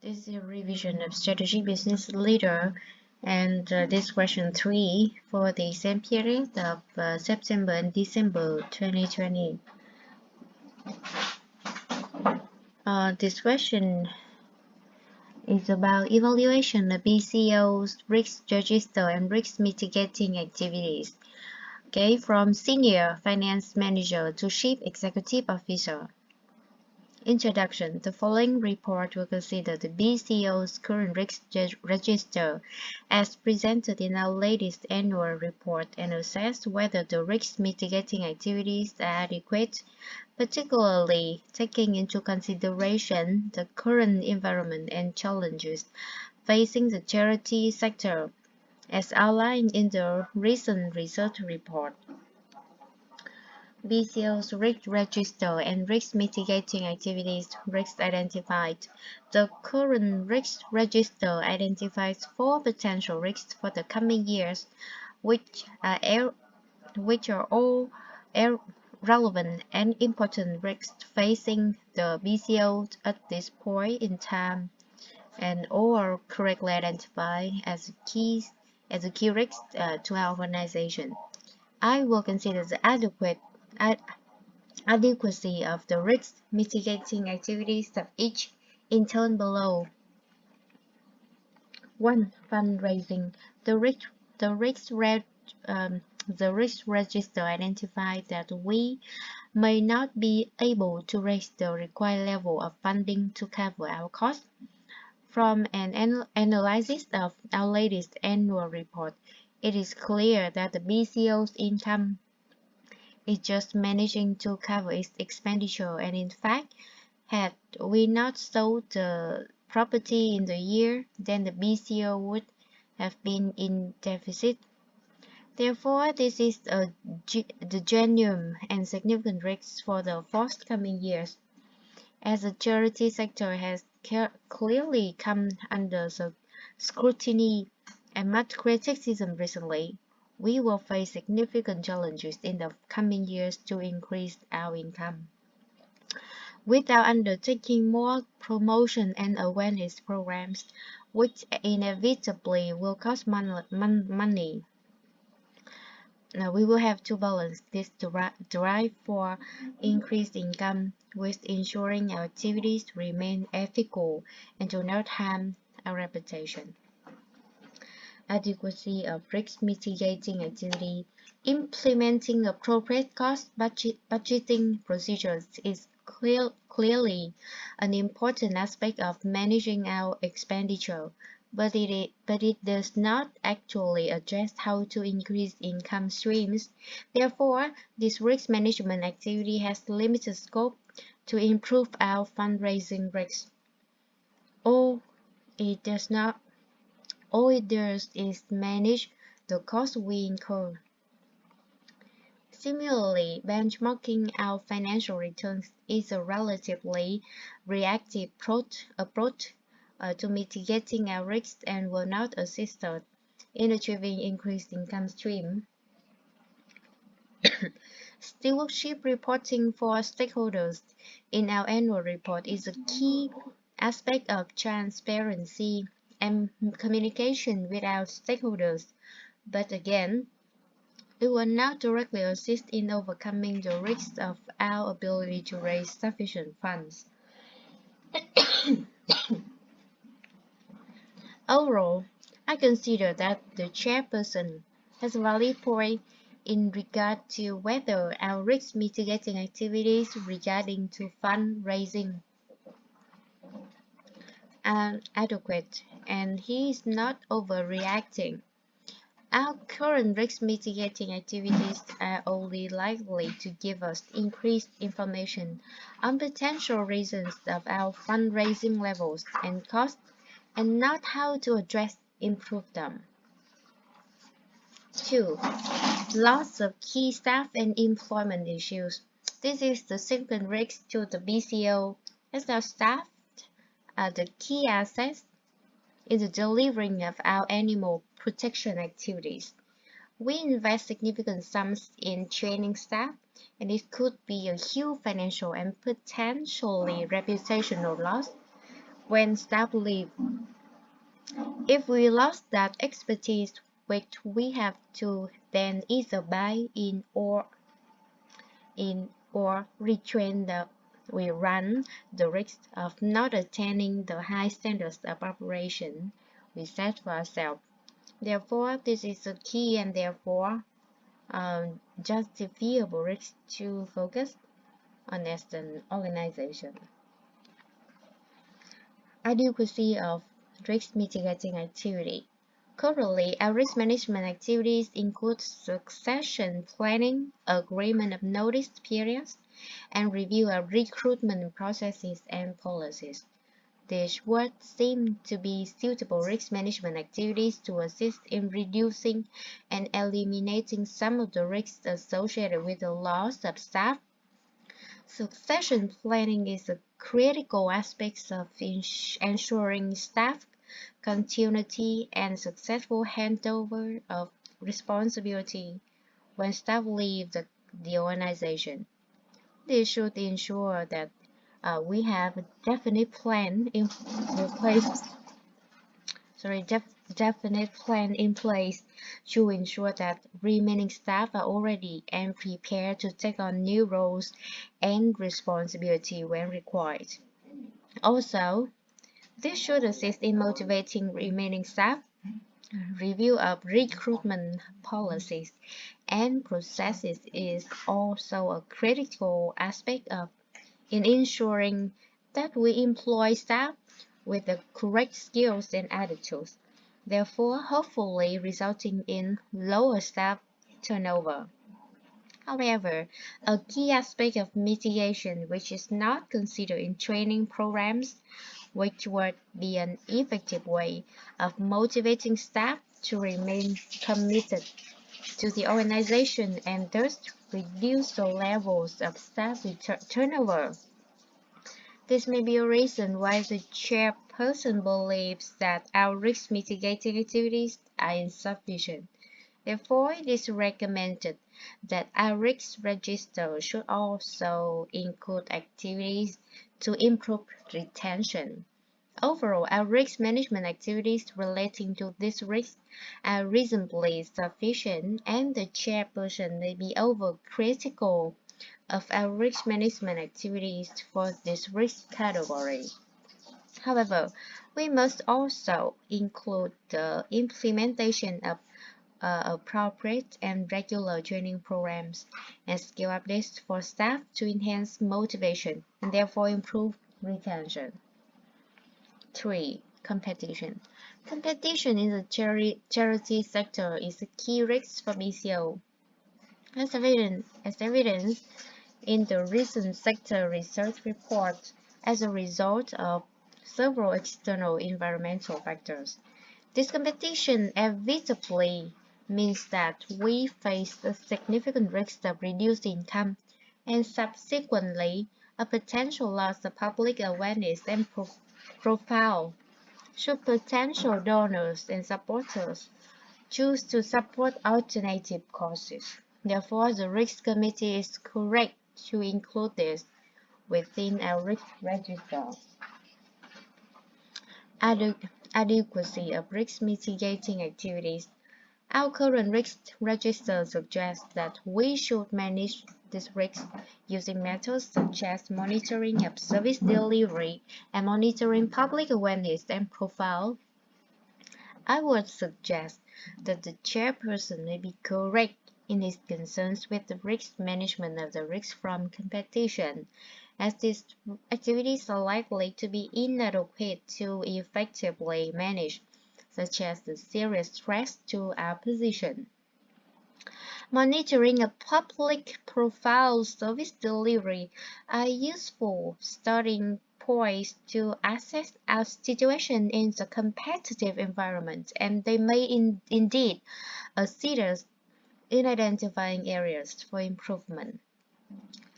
This is a revision of Strategy Business Leader, and this question 3 for the same period of September and December 2020. This question is about evaluation of BCO's risk register and risk mitigating activities. Okay, from Senior Finance Manager to Chief Executive Officer. Introduction. The following report will consider the BCO's current risk register as presented in our latest annual report and assess whether the risk mitigating activities are adequate, particularly taking into consideration the current environment and challenges facing the charity sector, as outlined in the recent research report. BCO's risk register and risk mitigating activities risks identified. The current risk register identifies 4 potential risks for the coming years, which are all relevant and important risks facing the BCO at this point in time, and all are correctly identified as key risks to our organization. I will consider the adequacy of the risk mitigating activities of each in turn below. 1. Fundraising. The risk register identified that we may not be able to raise the required level of funding to cover our costs. From an analysis of our latest annual report, it is clear that the BCO's income is just managing to cover its expenditure, and in fact, had we not sold the property in the year, then the BCO would have been in deficit. Therefore, this is the genuine and significant risk for the forthcoming years, as the charity sector has clearly come under scrutiny and much criticism recently. We will face significant challenges in the coming years to increase our income. Without undertaking more promotion and awareness programs, which inevitably will cost money, now we will have to balance this drive for increased income with ensuring our activities remain ethical and do not harm our reputation. Adequacy of risk mitigating activity. Implementing appropriate cost budgeting procedures is clearly an important aspect of managing our expenditure, but it does not actually address how to increase income streams. Therefore, this risk management activity has limited scope to improve our fundraising risks. All it does is manage the cost we incur. Similarly, benchmarking our financial returns is a relatively reactive approach to mitigating our risks and will not assist us in achieving increased income stream. Stewardship reporting for stakeholders in our annual report is a key aspect of transparency and communication with our stakeholders, but again, it will not directly assist in overcoming the risks of our ability to raise sufficient funds. Overall, I consider that the chairperson has a valid point in regard to whether our risk mitigating activities regarding to fundraising are adequate, and he is not overreacting. Our current risk mitigating activities are only likely to give us increased information on potential reasons of our fundraising levels and costs, and not how to improve them. 2. Loss of key staff and employment issues. This is the significant risk to the BCO, as our staff are the key assets in the delivering of our animal protection activities. We invest significant sums in training staff, and it could be a huge financial and potentially reputational loss. when staff leave. If we lost that expertise, which we have to then either buy in or retrain we run the risk of not attaining the high standards of operation we set for ourselves. Therefore, this is a key and therefore justifiable risk to focus on as an organization. Adequacy of risk mitigating activity. Currently, our risk management activities include succession planning, agreement of notice periods, and review of recruitment processes and policies. These would seem to be suitable risk management activities to assist in reducing and eliminating some of the risks associated with the loss of staff. Succession planning is a critical aspect of ensuring staff continuity and successful handover of responsibility when staff leave the organization. This should ensure that we have a definite plan in place. Definite plan in place to ensure that remaining staff are already and prepared to take on new roles and responsibility when required. Also, this should assist in motivating remaining staff. Review of recruitment policies and processes is also a critical aspect of in ensuring that we employ staff with the correct skills and attitudes, therefore hopefully resulting in lower staff turnover. However, a key aspect of mitigation which is not considered in training programs, which would be an effective way of motivating staff to remain committed to the organization and thus reduce the levels of staff turnover. This may be a reason why the chairperson believes that our risk mitigating activities are insufficient. Therefore, it is recommended that our risk register should also include activities to improve retention. Overall, our risk management activities relating to this risk are reasonably sufficient, and the chairperson may be overcritical of our risk management activities for this risk category. However, we must also include the implementation of appropriate and regular training programs and skill updates for staff to enhance motivation and therefore improve retention. 3. Competition. Competition in the charity sector is a key risk for BCO. As evidence in the recent sector research report, as a result of several external environmental factors, this competition inevitably means that we face a significant risk of reduced income and subsequently a potential loss of public awareness and profile. Should potential donors and supporters choose to support alternative causes. Therefore, the risk committee is correct to include this within our risk register. Adequacy of risk mitigating activities. Our current risk register suggests that we should manage this risk using methods such as monitoring of service delivery and monitoring public awareness and profile. I would suggest that the chairperson may be correct in his concerns with the risk management of the risk from competition, as these activities are likely to be inadequate to effectively manage, such as the serious threats to our position. Monitoring a public profile service delivery are useful starting points to assess our situation in the competitive environment, and they may indeed assist us in identifying areas for improvement.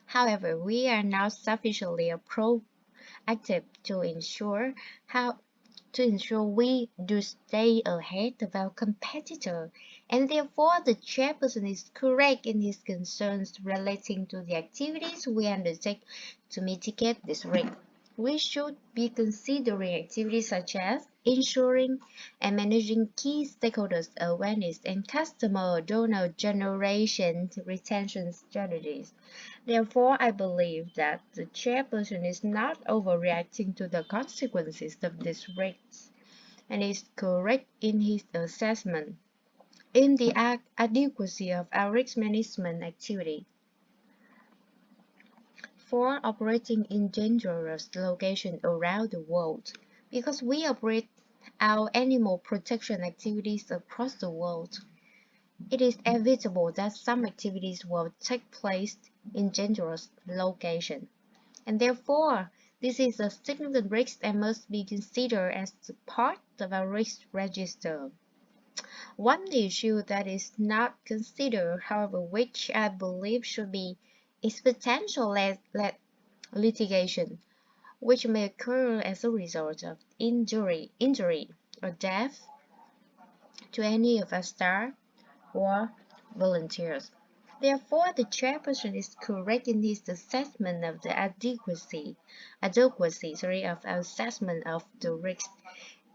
However, we are not sufficiently proactive to ensure we do stay ahead of our competitor, and therefore the chairperson is correct in his concerns relating to the activities we undertake to mitigate this risk. We should be considering activities such as ensuring and managing key stakeholders' awareness and customer donor generation retention strategies. Therefore, I believe that the chairperson is not overreacting to the consequences of these risks and is correct in his assessment in the adequacy of our risk management activity. For operating in dangerous locations around the world, because we operate our animal protection activities across the world, it is inevitable that some activities will take place in dangerous locations, and therefore this is a significant risk and must be considered as part of our risk register. One issue that is not considered, however, which I believe should be, is potential litigation, which may occur as a result of injury or death to any of our staff or volunteers. Therefore, the chairperson is correct in his assessment of the adequacy of our assessment of the risk,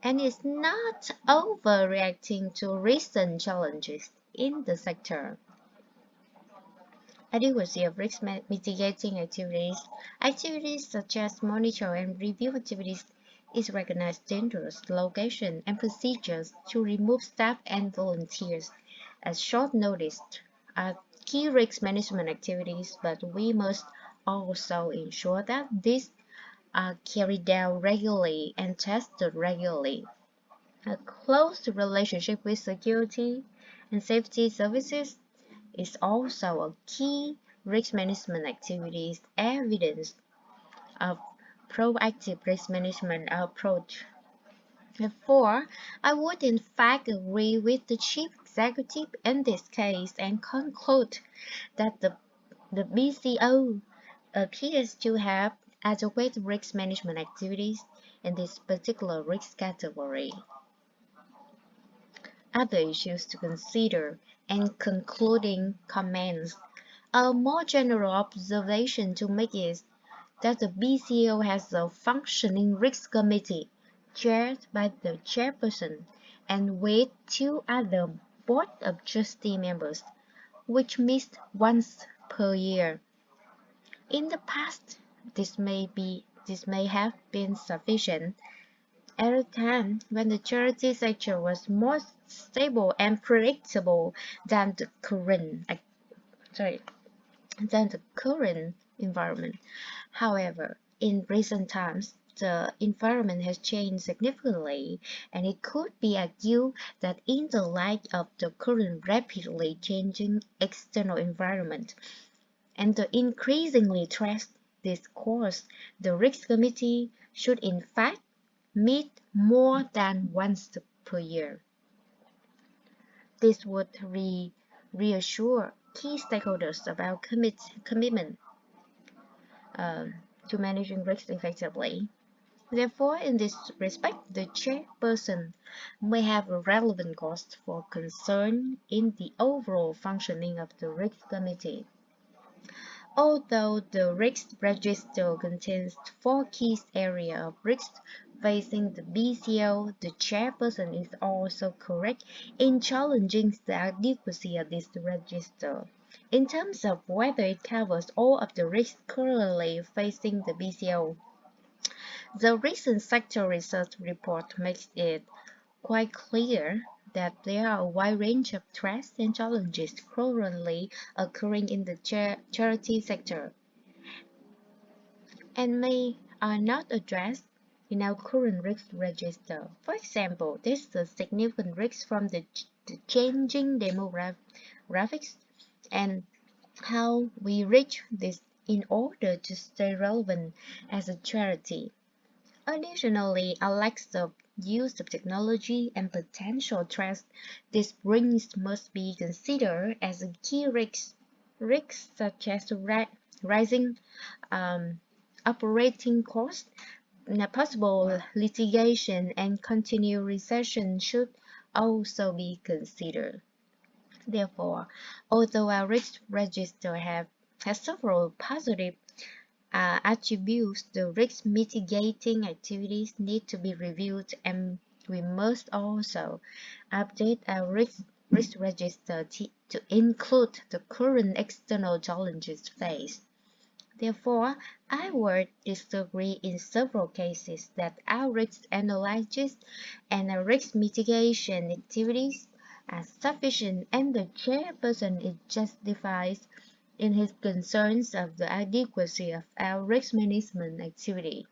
and is not overreacting to recent challenges in the sector. Adequacy of risk mitigating activities such as monitor and review activities is recognized dangerous location and procedures to remove staff and volunteers at short notice are key risk management activities, but we must also ensure that these are carried out regularly and tested regularly. A close relationship with security and safety services is also a key risk management activities evidence of proactive risk management approach. Therefore, I would in fact agree with the chief executive in this case and conclude that the BCO appears to have adequate risk management activities in this particular risk category. Other issues to consider and concluding comments. A more general observation to make is that the BCO has a functioning risk committee chaired by the chairperson and with two other board of trustee members, which meets once per year. In the past, this may have been sufficient at a time when the charity sector was more stable and predictable than the sorry, than the current environment. However, in recent times, the environment has changed significantly, and it could be argued that in the light of the current rapidly changing external environment and the increasingly stressed discourse, the Risk Committee should in fact meet more than once per year. This would reassure key stakeholders about commitment to managing risks effectively. Therefore, in this respect, the chairperson may have a relevant cost for concern in the overall functioning of the risk committee. Although the risk register contains four key areas of risk facing the BCO, the chairperson is also correct in challenging the adequacy of this register in terms of whether it covers all of the risks currently facing the BCO. The recent sector research report makes it quite clear that there are a wide range of threats and challenges currently occurring in the charity sector and may are not addressed in our current risk register. For example, there is a significant risk from the changing demographics and how we reach this in order to stay relevant as a charity. Additionally, a lack of use of technology and potential threats this brings must be considered as a key risk. Risks such as rising operating costs, possible litigation, and continued recession should also be considered. Therefore, although our risk register has several positive attributes, the risk mitigating activities need to be reviewed, and we must also update our risk register to include the current external challenges faced. Therefore, I would disagree in several cases that our risk analysis and our risk mitigation activities are sufficient, and the chairperson is justified in his concerns of the adequacy of our risk management activity.